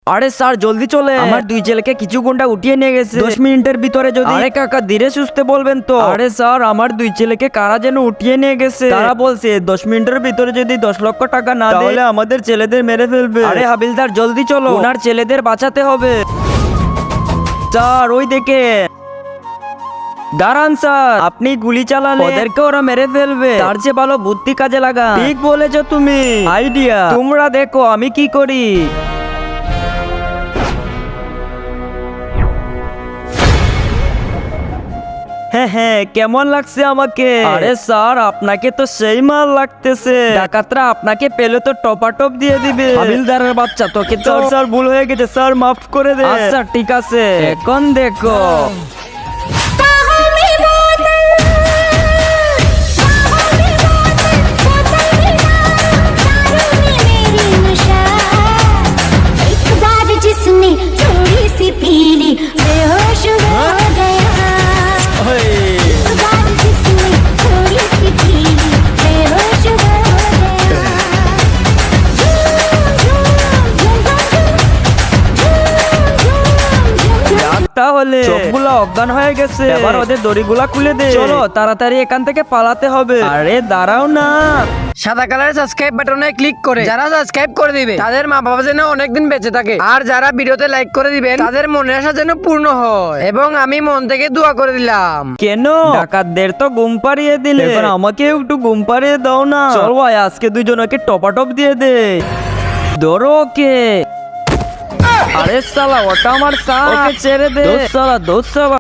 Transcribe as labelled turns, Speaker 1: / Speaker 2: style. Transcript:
Speaker 1: আরে স্যার জলদি চলে, আমার দুই ছেলেকে কিছু গুন্ডা উঠিয়ে নিয়ে গেছে 10 মিনিটের ভিতরে যদি। আরে কাকা ধীরে সুস্থে বলবেন তো। আরে স্যার আমার দুই ছেলেকে কারা যেন উঠিয়ে নিয়ে গেছে, তারা বলছে 10 মিনিটের ভিতরে যদি 10 লক্ষ টাকা না দেয় তাহলে আমাদের ছেলেদের মেরে ফেলবে। আরে হাবিলদার জলদি চলো, ওনার ছেলেদের বাঁচাতে হবে। স্যার ওই দেখে দাঁড়ান স্যার, আপনি গুলি চালালে ওদেরকে ওরা মেরে ফেলবে, তার চেয়ে ভালো বুদ্ধি কাজে লাগা। ঠিক বলেছো তুমি, আইডিয়া। তোমরা দেখো আমি কি করি। হ্যাঁ হ্যাঁ, কেমন লাগছে আমাকে? আরে স্যার আপনাকে তো সেই মাল লাগতেছে, ডাকাতরা আপনাকে পেলে তো টপাটপ দিয়ে দিবে। হাবিলদারের বাচ্চা তোকে তো। স্যার ভুল হয়ে গেছে স্যার, মাফ করে দে। আচ্ছা ঠিক আছে, এখন দেখো।
Speaker 2: जिसने थोड़ी सी पीली बेहोश हो गया, एक बार जिसने थोड़ी सी पीली बेहोश हो गया।
Speaker 1: তাহলে সবগুলা অজ্ঞান হয়ে গেছে, এবার ওদের দড়িগুলা খুলে দে। চলো তাড়াতাড়ি এখান থেকে পালাতে হবে। আরে দাঁড়াও না,
Speaker 3: সাদা কালারের সাবস্ক্রাইব বাটনে ক্লিক করে যারা সাবস্ক্রাইব করে দিবে তাদের মা বাবা যেন অনেকদিন বেঁচে থাকে, আর যারা ভিডিওতে লাইক করে দিবেন তাদের মনের আশা যেন পূর্ণ হয়, এবং আমি মন থেকে দোয়া করে দিলাম।
Speaker 1: কেন ডাকাতদের তো ঘুম পাড়িয়ে দিলে, এবার আমাকে একটু ঘুম পাড়িয়ে দাও না। চল ভাই আজকে দুজনকে টপাটপ দিয়ে দে। ধরো ওকে। আরে সালা ওটা আমার স্যার, ওকে ছেড়ে দে। দোস্ত সালা